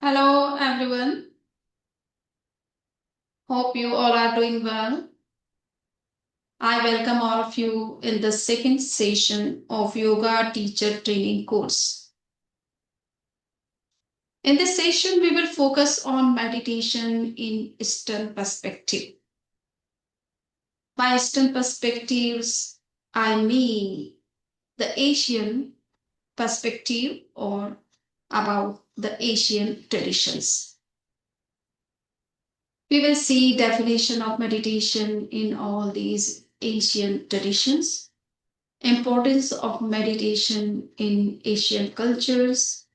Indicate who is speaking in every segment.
Speaker 1: Hello everyone. Hope you all are doing well. I welcome all of you in the second session of Yoga Teacher Training course. In this session, we will focus on meditation in Eastern perspective. By Eastern perspectives, I mean the Asian perspective or about the Asian traditions. We will see definition of meditation in all these Asian traditions, importance of meditation in Asian cultures.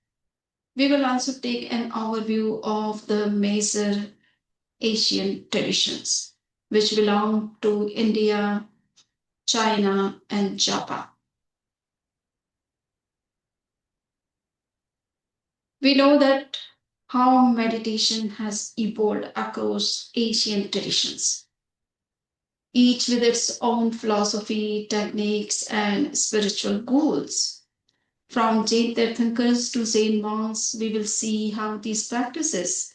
Speaker 1: We will also take an overview of the major Asian traditions, which belong to India, China, and Japan. We know that how meditation has evolved across Asian traditions, each with its own philosophy, techniques, and spiritual goals. From Jain Tirthankars to Zen monks, we will see how these practices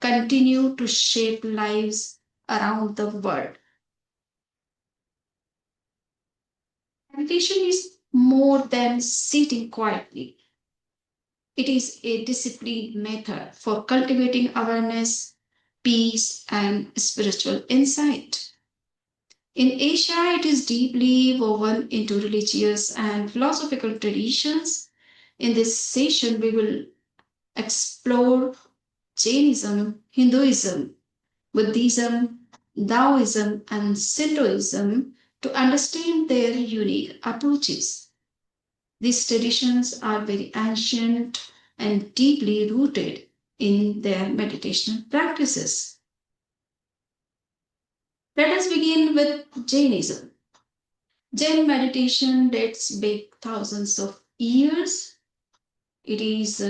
Speaker 1: continue to shape lives around the world. Meditation is more than sitting quietly. It is a disciplined method for cultivating awareness, peace, and spiritual insight. In Asia, it is deeply woven into religious and philosophical traditions. In this session, we will explore Jainism, Hinduism, Buddhism, Taoism, and Shintoism to understand their unique approaches. These traditions are very ancient and deeply rooted in their meditation practices. Let us begin with Jainism. Jain meditation dates back thousands of years. It is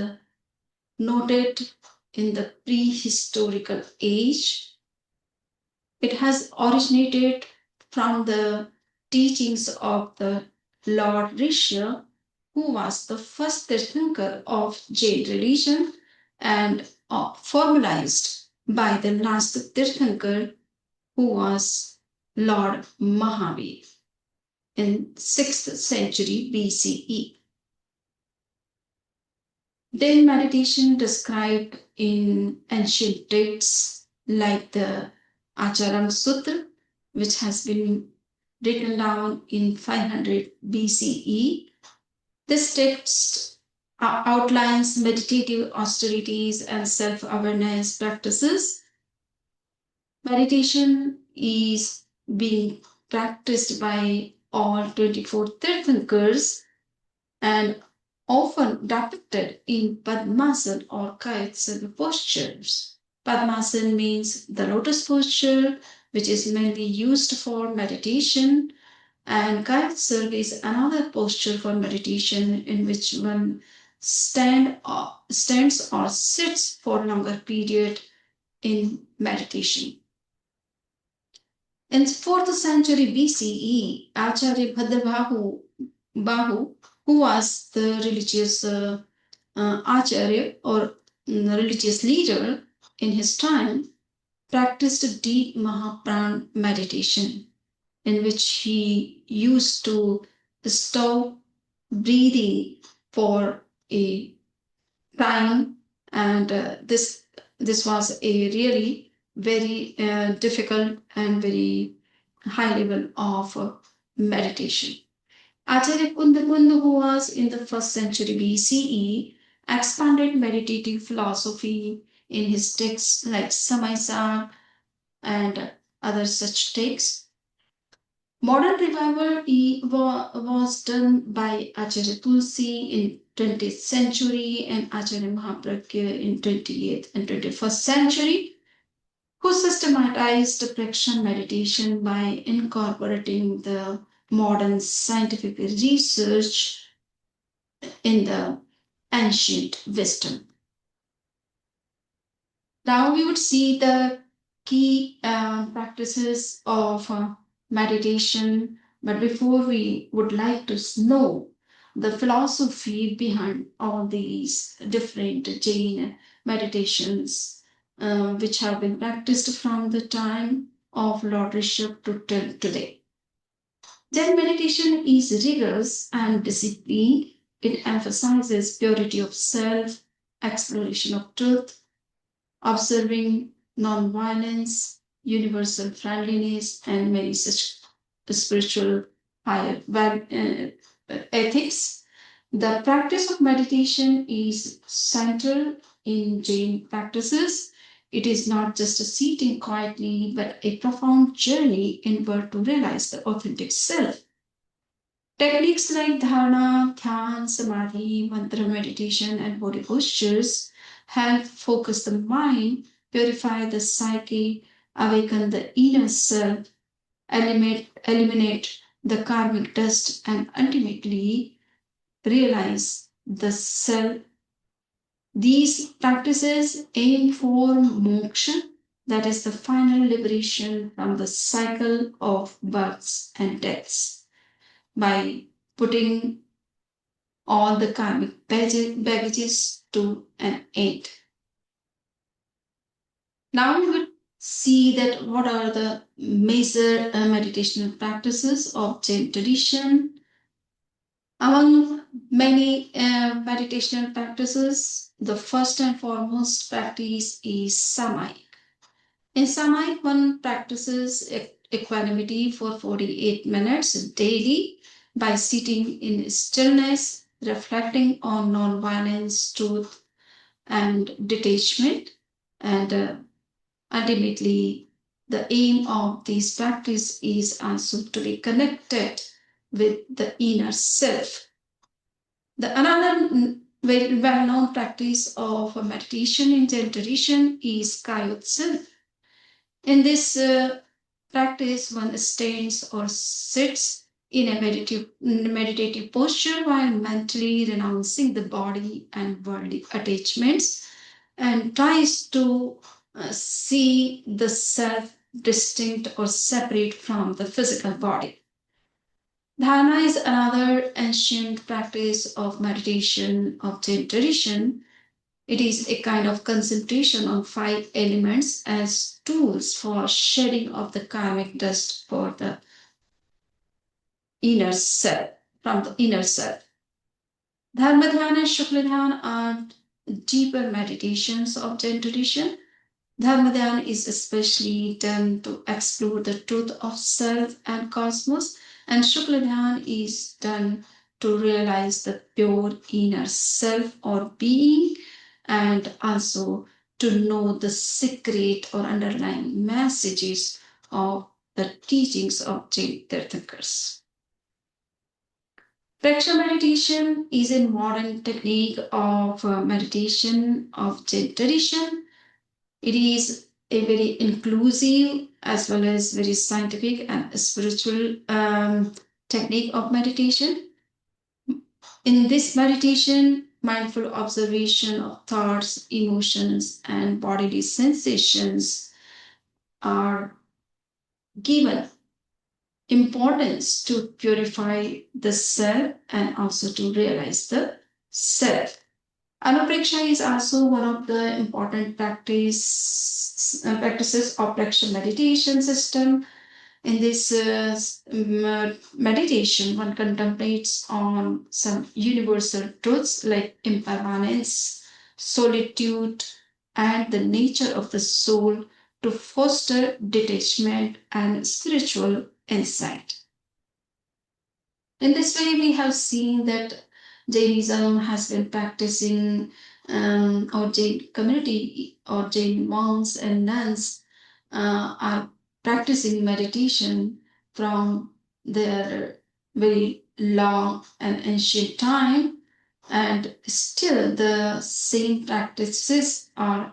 Speaker 1: noted in the prehistorical age. It has originated from the teachings of the Lord Risha, who was the first Tirthankar of Jain religion and formalized by the last Tirthankar, who was Lord Mahavir in 6th century BCE. Then meditation described in ancient texts like the Acharang Sutra, which has been written down in 500 BCE. This text outlines meditative austerities and self awareness practices. Meditation is being practiced by all 24 Tirthankars and often depicted in Padmasana or Kayatsarva postures. Padmasana means the lotus posture, which is mainly used for meditation, and Kayatsarva is another posture for meditation in which one stands or sits for a longer period in meditation. In 4th century BCE, Acharya Bahu, who was the religious acharya or religious leader in his time, practiced deep Mahapran meditation, in which he used to stop breathing for a time, and this was a really very difficult and very high level of meditation. Acharya Kundakund, who was in the 1st century BCE, expanded meditative philosophy in his texts like Samaisar and other such texts. Modern revival was done by Acharya Tulsi in 20th century and Acharya Mahapragya in 28th and 21st century, who systematized prakshan meditation by incorporating the modern scientific research in the ancient wisdom. Now we would see the key practices of meditation, but before we would like to know the philosophy behind all these different Jain meditations which have been practiced from the time of Lord Rishabh to till today. Zen meditation is rigorous and disciplined. It emphasizes purity of self, exploration of truth, observing non-violence, universal friendliness, and many such spiritual higher ethics. The practice of meditation is central in Jain practices. It is not just a sitting quietly, but a profound journey inward to realize the authentic self. Techniques like dharana, dhyan, samadhi, mantra meditation, and body postures help focus the mind, purify the psyche, awaken the inner self, eliminate the karmic dust, and ultimately realize the self. These practices aim for moksha, that is the final liberation from the cycle of births and deaths, by putting all the karmic baggages to an end. Now we would see that what are the major meditational practices of Jain tradition. Among many meditational practices, the first and foremost practice is samayik. In samayik, one practices equanimity for 48 minutes daily by sitting in stillness, reflecting on non-violence, truth, and detachment. And ultimately, the aim of this practice is also to be connected with the inner self. The another very well-known practice of meditation in Jain tradition is Kayotsan. In this practice, one stands or sits in a meditative posture while mentally renouncing the body and worldly attachments and tries to see the self distinct or separate from the physical body. Dharana is another ancient practice of meditation of Jain tradition. It is a kind of concentration on five elements as tools for shedding of the karmic dust for the inner self, from the inner self. Dharma Dhyana and Shukla Dhyana are deeper meditations of Jain tradition. Dharma Dhyana is especially done to explore the truth of self and cosmos, and Shukla Dhyana is done to realize the pure inner self or being, and also to know the secret or underlying messages of the teachings of Jain Tirthankars. Praksha meditation is a modern technique of meditation of Jain tradition. It is a very inclusive as well as very scientific and spiritual technique of meditation. In this meditation, mindful observation of thoughts, emotions, and bodily sensations are given importance to purify the self and also to realize the self. Anupreksha is also one of the important practices of Praksha meditation system. In this meditation, one contemplates on some universal truths like impermanence, solitude, and the nature of the soul to foster detachment and spiritual insight. In this way, we have seen that Jainism has been practicing, or Jain community or Jain monks and nuns are practicing meditation from their very long and ancient time, and still the same practices are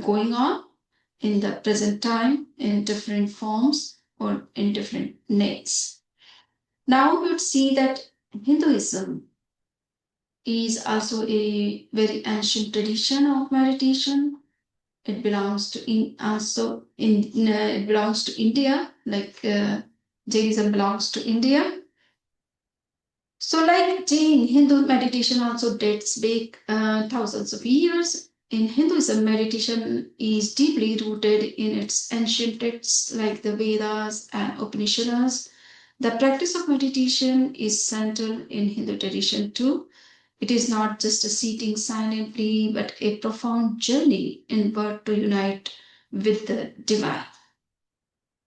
Speaker 1: going on in the present time in different forms or in different names. Now we would see that Hinduism is also a very ancient tradition of meditation. It belongs to it belongs to India, like Jainism belongs to India. So, like Jain, Hindu meditation also dates back thousands of years. In Hinduism, meditation is deeply rooted in its ancient texts like the Vedas and Upanishads. The practice of meditation is central in Hindu tradition too. It is not just a sitting silently, but a profound journey inward to unite with the divine.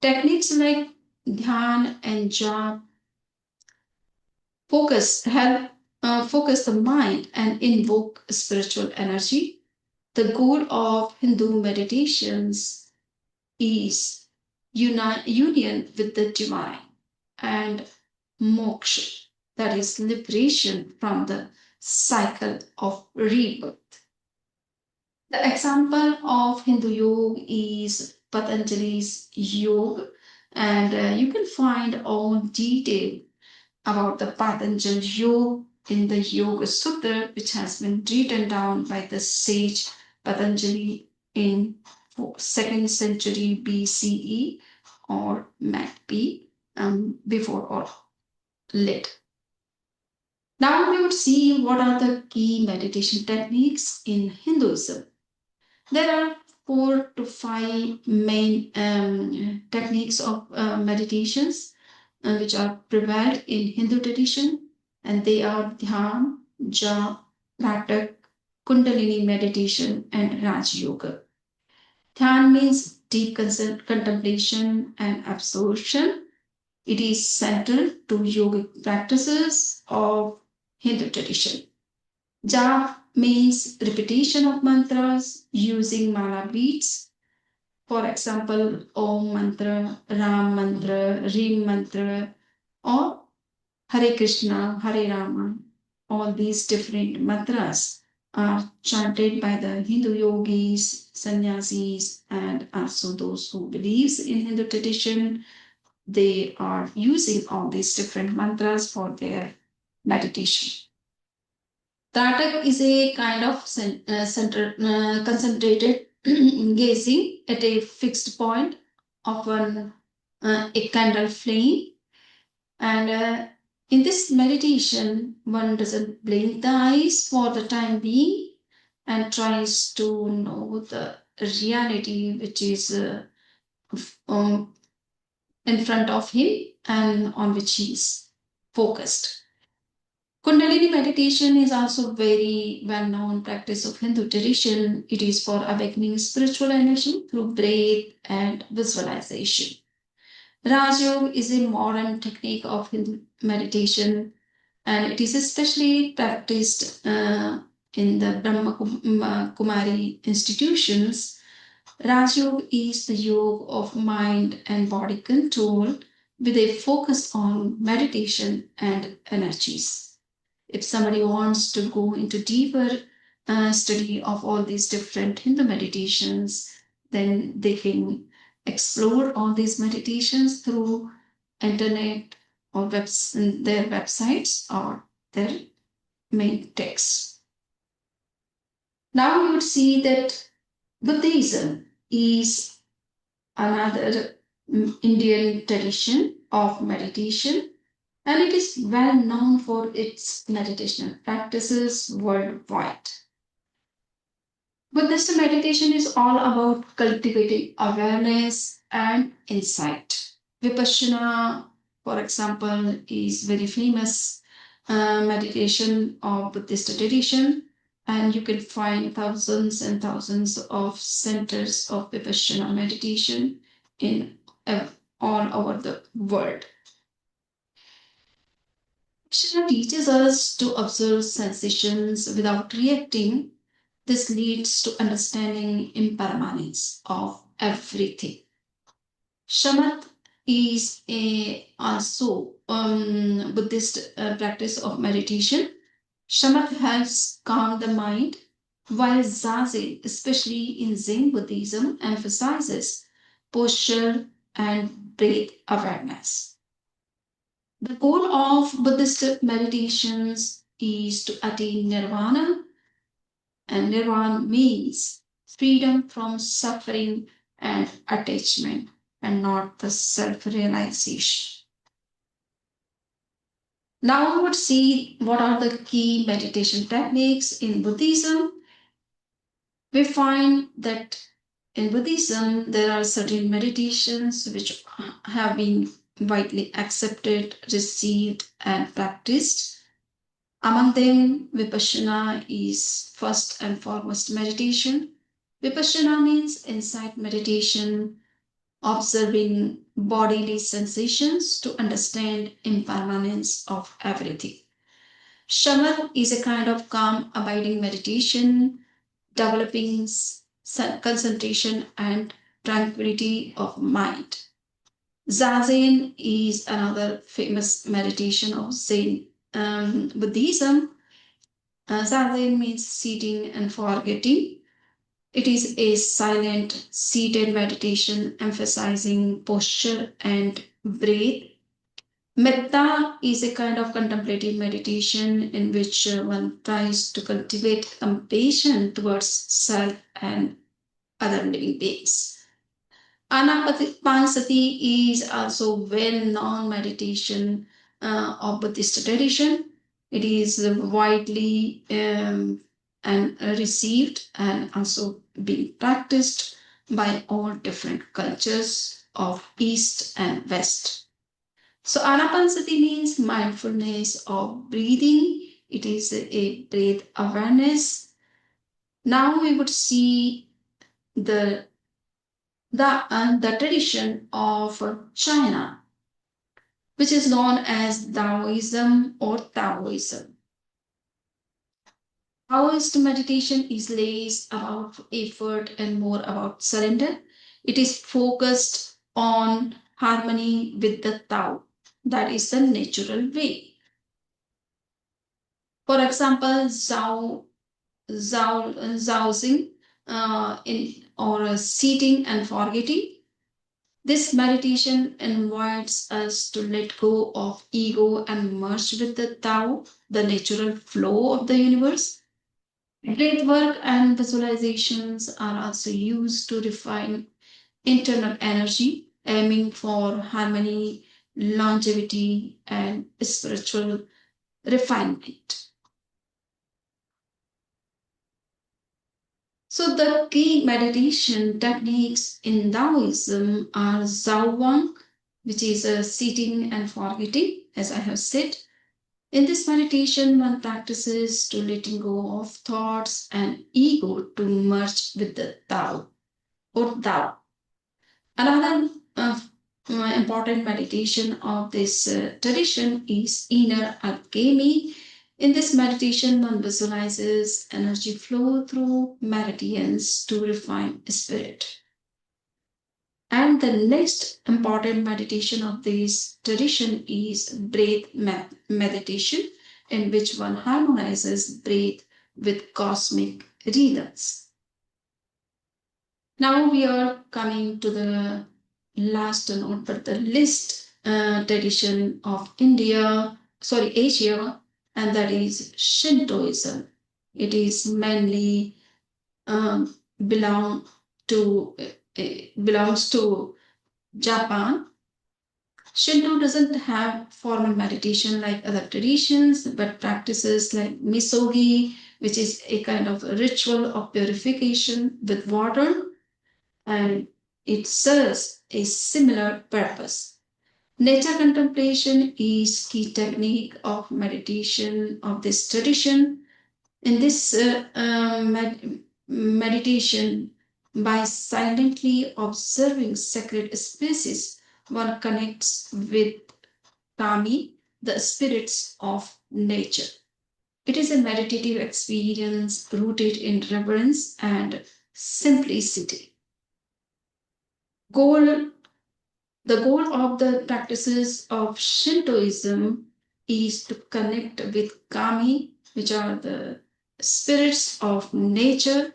Speaker 1: Techniques like dhyan and japa help focus the mind and invoke spiritual energy. The goal of Hindu meditations is union with the divine and moksha, that is liberation from the cycle of rebirth. The example of Hindu yoga is Patanjali's yoga, and you can find all detail about the Patanjali yoga in the Yoga Sutra, which has been written down by the sage Patanjali in 2nd century BCE or might be before or later. Now we would see what are the key meditation techniques in Hinduism. There are 4 to 5 main techniques of meditations which are prevalent in Hindu tradition, and they are Dhyan, Japa, Natak, Kundalini meditation, and Raj Yoga. Dhyan means deep contemplation and absorption. It is central to yogic practices of Hindu tradition. Jap means repetition of mantras using mala beads. For example, Om mantra, Ram mantra, Rim mantra, or Hare Krishna, Hare Rama. All these different mantras are chanted by the Hindu yogis, sannyasis, and also those who believes in Hindu tradition. They are using all these different mantras for their meditation. Tatak is a kind of concentrated gazing at a fixed point of a candle flame. And in this meditation, one doesn't blink the eyes for the time being and tries to know the reality which is um, in front of him and on which he is focused. Kundalini meditation is also very well-known practice of Hindu tradition. It is for awakening spiritual energy through breath and visualization. Raj Yoga is a modern technique of Hindu meditation, and it is especially practiced in the Brahma Kumari institutions. Raj Yoga is the yoga of mind and body control with a focus on meditation and energies. If somebody wants to go into deeper study of all these different Hindu meditations, then they can explore all these meditations through internet or their websites or their main texts. Now you would see that Buddhism is another Indian tradition of meditation, and it is well known for its meditational practices worldwide. Buddhist meditation is all about cultivating awareness and insight. Vipassana, for example, is very famous meditation of Buddhist tradition, and you can find thousands and thousands of centers of Vipassana meditation in all over the world. Vipassana teaches us to observe sensations without reacting. This leads to understanding impermanence of everything. Shamat is also Buddhist practice of meditation. Shamat helps calm the mind, while Zazen, especially in Zen Buddhism, emphasizes posture and breath awareness. The goal of Buddhist meditations is to attain nirvana, and nirvana means freedom from suffering and attachment, and not the self realization. Now we would see what are the key meditation techniques in Buddhism. We find that in Buddhism, there are certain meditations which have been widely accepted, received, and practiced. Among them, Vipassana is first and foremost meditation. Vipassana means insight meditation, observing bodily sensations to understand impermanence of everything. Shaman is a kind of calm, abiding meditation, developing concentration and tranquility of mind. Zazen is another famous meditation of Zen Buddhism. Zazen means sitting and forgetting. It is a silent, seated meditation emphasizing posture and breath. Metta is a kind of contemplative meditation in which one tries to cultivate compassion towards self and other living beings. Anapanasati is also well-known meditation of Buddhist tradition. It is widely and received and also being practiced by all different cultures of East and West. So Anapanasati means mindfulness of breathing. It is a breath awareness. Now we would see the the tradition of China, which is known as Taoism or Taoism. Taoist meditation is less about effort and more about surrender. It is focused on harmony with the Tao, that is the natural way. For example, Zhaozing in or seating and forgetting. This meditation invites us to let go of ego and merge with the Tao, the natural flow of the universe. Breath work and visualizations are also used to refine internal energy, aiming for harmony, longevity, and spiritual refinement. So the key meditation techniques in Taoism are Zhaowang, which is a sitting and forgetting, as I have said. In this meditation, one practices to letting go of thoughts and ego to merge with the Tao or Tao. Another important meditation of this tradition is inner alchemy. In this meditation, one visualizes energy flow through meridians to refine spirit. And the next important meditation of this tradition is breath meditation, in which one harmonizes breath with cosmic rhythms. Now we are coming to the last not but the least tradition of Asia, and that is Shintoism. It is mainly um, belong to belongs to Japan. Shinto doesn't have formal meditation like other traditions, but practices like misogi, which is a kind of ritual of purification with water, and it serves a similar purpose. Nature contemplation is key technique of meditation of this tradition. In this meditation, by silently observing sacred spaces, one connects with Kami, the spirits of nature. It is a meditative experience rooted in reverence and simplicity. Goal The goal of the practices of Shintoism is to connect with Kami, which are the spirits of nature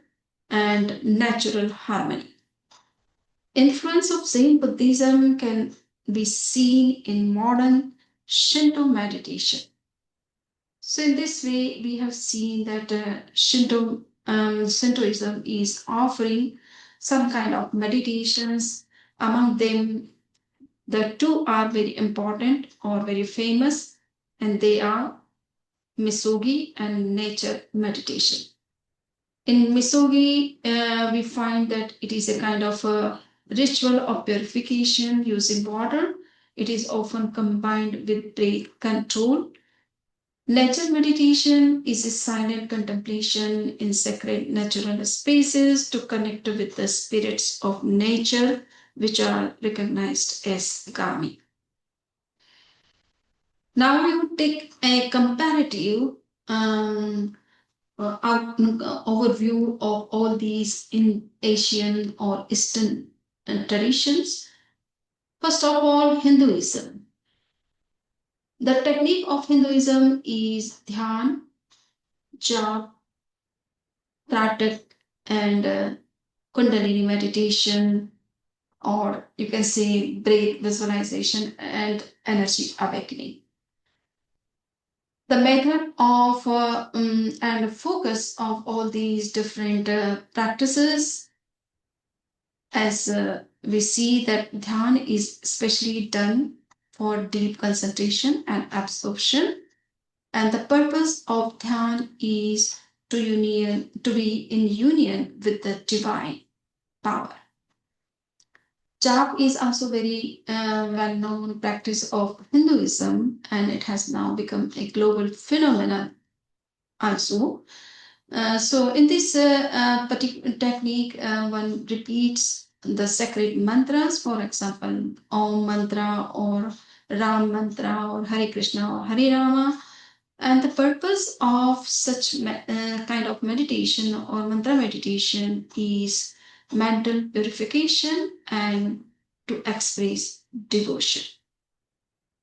Speaker 1: and natural harmony. Influence of Zen Buddhism can be seen in modern Shinto meditation. So in this way, we have seen that Shintoism is offering some kind of meditations. Among them, the two are very important or very famous, and they are Misogi and nature meditation. In Misogi, we find that it is a kind of a ritual of purification using water. It is often combined with breath control. Nature meditation is a silent contemplation in sacred natural spaces to connect with the spirits of nature, which are recognized as kami. Now we would take a comparative overview of all these in Asian or Eastern traditions. First of all, Hinduism. The technique of Hinduism is dhyan, jap, tratak, and kundalini meditation, or you can say breath visualization and energy awakening. The method of and focus of all these different practices, as we see that dhyan is especially done for deep concentration and absorption, and the purpose of dhyan is to be in union with the divine power. Jap is also very well-known practice of Hinduism, and it has now become a global phenomenon also. So in this particular technique, one repeats the sacred mantras, for example, Om mantra or Ram mantra or Hare Krishna or Hare Rama. And the purpose of such kind of meditation or mantra meditation is mental purification and to express devotion.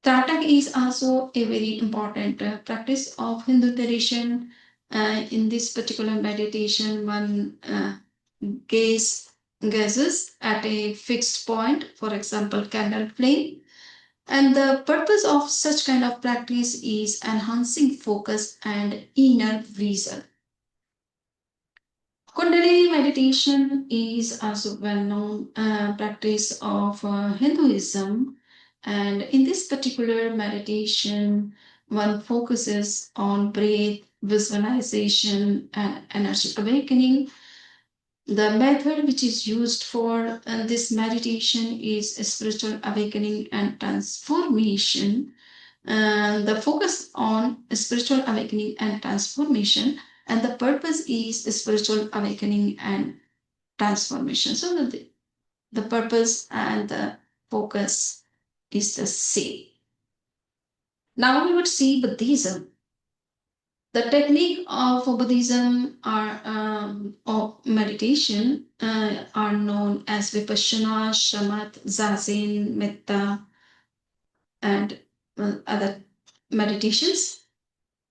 Speaker 1: Tratak is also a very important practice of Hindu tradition. In this particular meditation, one gazes at a fixed point, for example, candle flame. And the purpose of such kind of practice is enhancing focus and inner vision. Kundalini meditation is also well-known practice of Hinduism, and in this particular meditation, one focuses on breath, visualization, and energy awakening. The method which is used for this meditation is spiritual awakening and transformation. The focus on spiritual awakening and transformation, and the purpose is spiritual awakening and transformation. So the purpose and the focus is the same. Now we would see Buddhism. The technique of Buddhism of meditation are known as Vipassana, Shamat, Zazen, Metta, and other meditations.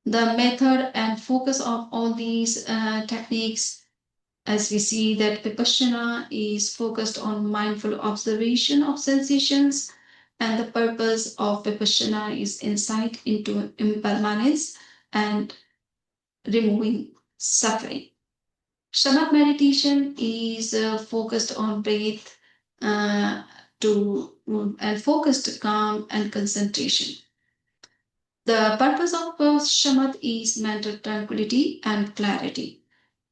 Speaker 1: The method and focus of all these techniques, as we see that Vipassana is focused on mindful observation of sensations, and the purpose of Vipassana is insight into impermanence and removing suffering. Shamat meditation is focused on breath and focused calm and concentration. The purpose of shamat is mental tranquility and clarity.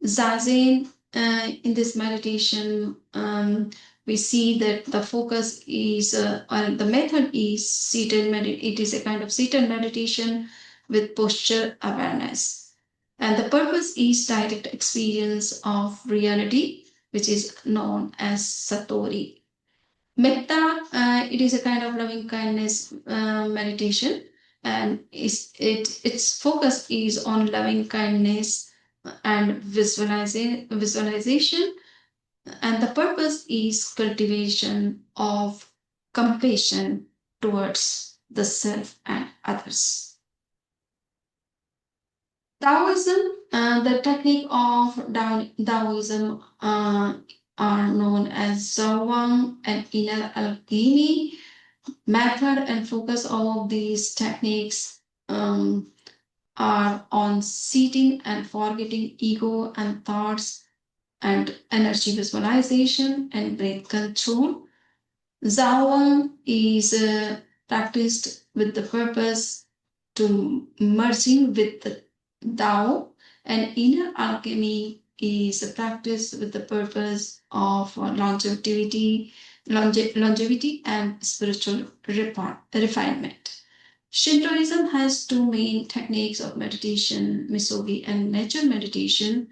Speaker 1: Zazen, in this meditation, we see that the focus is, or the method is seated meditation. It is a kind of seated meditation with posture awareness. And the purpose is direct experience of reality, which is known as Satori. Metta, it is a kind of loving kindness meditation, and its focus is on loving kindness and visualization, and the purpose is cultivation of compassion towards the self and others. Taoism, the technique of Taoism are known as Zhuang and inner alchemy. Method and focus of these techniques are on seating and forgetting ego and thoughts and energy visualization and breath control. Zhuang is practiced with the purpose to merging with the Tao, and inner alchemy is a practice with the purpose of longevity and spiritual refinement. Shintoism has two main techniques of meditation, Misogi and nature meditation.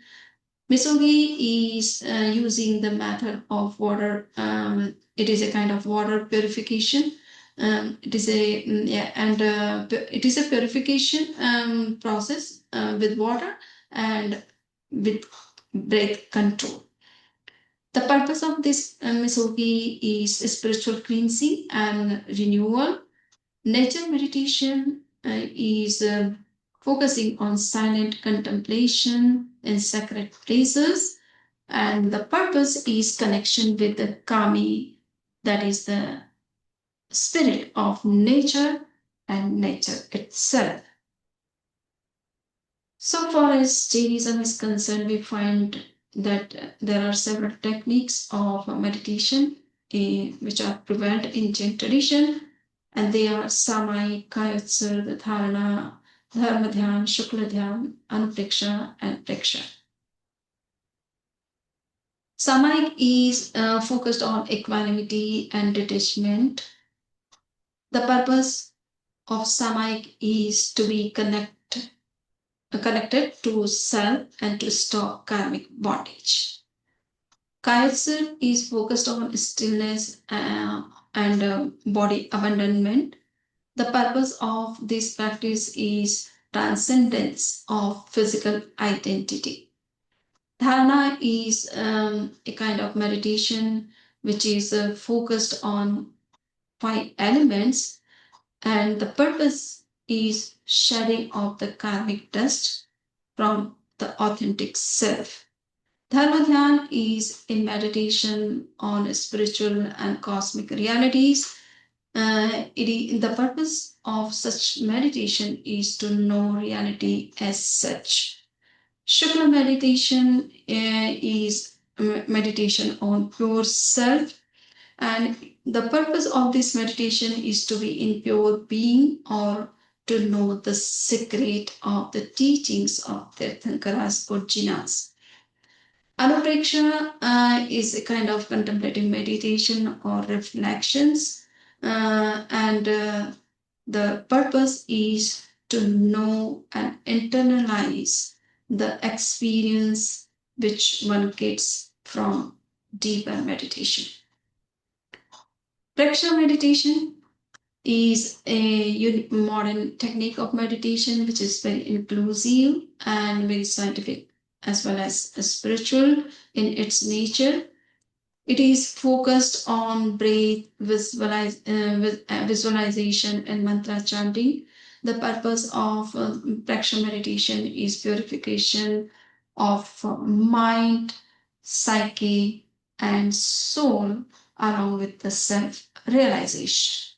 Speaker 1: Misogi is using the method of water. It is a kind of water purification. It is a yeah, and it is a purification process with water and with breath control. The purpose of this misogi is spiritual cleansing and renewal. Nature meditation is focusing on silent contemplation in sacred places, and the purpose is connection with the kami, that is the spirit of nature and nature itself. So far as Jainism is concerned, we find that there are several techniques of meditation which are prevalent in Jain tradition, and they are Samai, Kayotsur, Dharana, Dharma Dhyan, Shukla Dhyan, Anupreksha, and Preksha. Samai is focused on equanimity and detachment. The purpose of Samai is to be connected to self and to stop karmic bondage. Kayatsu is focused on stillness and body abandonment. The purpose of this practice is transcendence of physical identity. Dharana is a kind of meditation which is focused on five elements, and the purpose is shedding of the karmic dust from the authentic self. Dharma Dhyan is a meditation on spiritual and cosmic realities. The purpose of such meditation is to know reality as such. Shukla meditation is meditation on pure self, and the purpose of this meditation is to be in pure being or to know the secret of the teachings of Tirthankaras or Jinas. Anupreksha is a kind of contemplative meditation or reflections, and the purpose is to know and internalize the experience which one gets from deeper meditation. Preksha meditation is a modern technique of meditation which is very inclusive and very scientific as well as spiritual in its nature. It is focused on breath, visualization, and mantra chanting. The purpose of Praksha meditation is purification of mind, psyche, and soul, along with the self realization.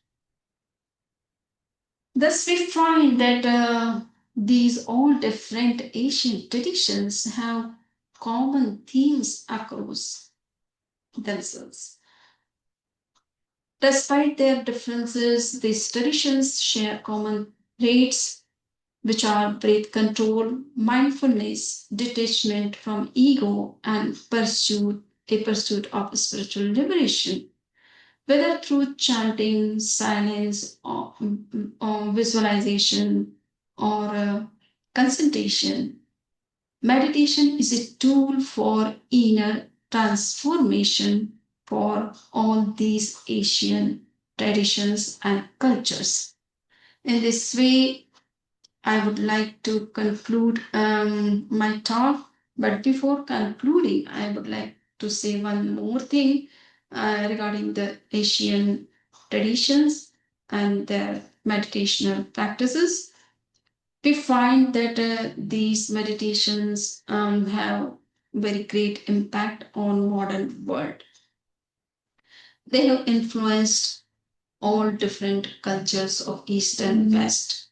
Speaker 1: Thus, we find that these all different Asian traditions have common themes across themselves. Despite their differences, these traditions share common traits, which are breath control, mindfulness, detachment from ego, and a pursuit of spiritual liberation. Whether through chanting, silence, or visualization, or concentration, meditation is a tool for inner transformation for all these Asian traditions and cultures. In this way, I would like to conclude my talk. But before concluding, I would like to say one more thing regarding the Asian traditions and their meditational practices. We find that these meditations have very great impact on modern world. They have influenced all different cultures of East and West.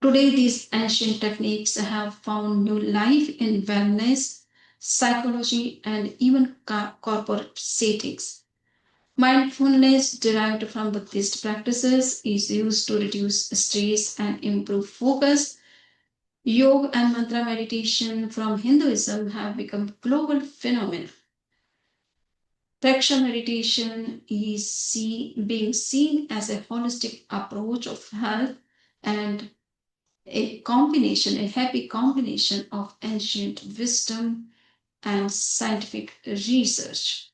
Speaker 1: Today, these ancient techniques have found new life in wellness, psychology, and even corporate settings. Mindfulness, derived from Buddhist practices, is used to reduce stress and improve focus. Yoga and mantra meditation from Hinduism have become global phenomena. Praksha meditation is being seen as a holistic approach of health and a happy combination of ancient wisdom and scientific research.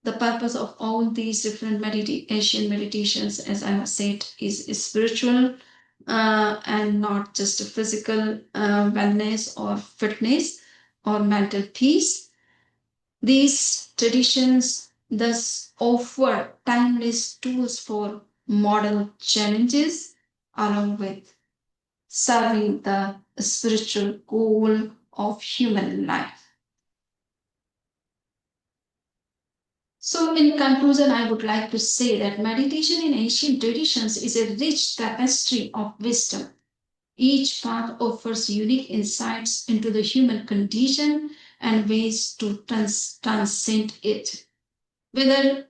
Speaker 1: The purpose of all these different Asian meditations, as I have said, is spiritual and not just a physical wellness or fitness or mental peace. These traditions thus offer timeless tools for modern challenges along with serving the spiritual goal of human life. So, in conclusion, I would like to say that meditation in ancient traditions is a rich tapestry of wisdom. Each path offers unique insights into the human condition and ways to transcend it. Whether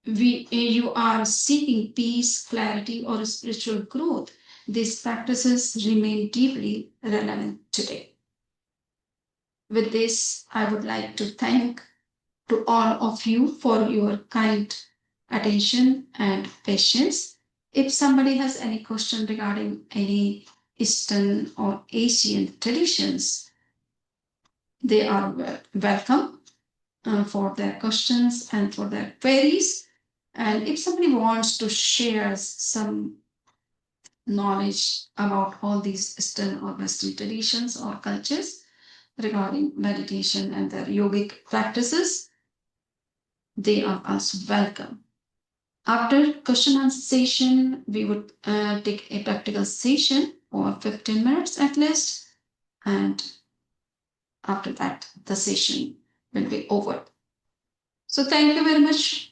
Speaker 1: you are seeking peace, clarity, or spiritual growth, these practices remain deeply relevant today. With this, I would like to thank to all of you for your kind attention and patience. If somebody has any question regarding any Eastern or Asian traditions, they are welcome for their questions and for their queries. And if somebody wants to share some knowledge about all these Eastern or Western traditions or cultures regarding meditation and their yogic practices, they are also welcome. After question answer session, we would take a practical session for 15 minutes at least, and after that, the session will be over. So thank you very much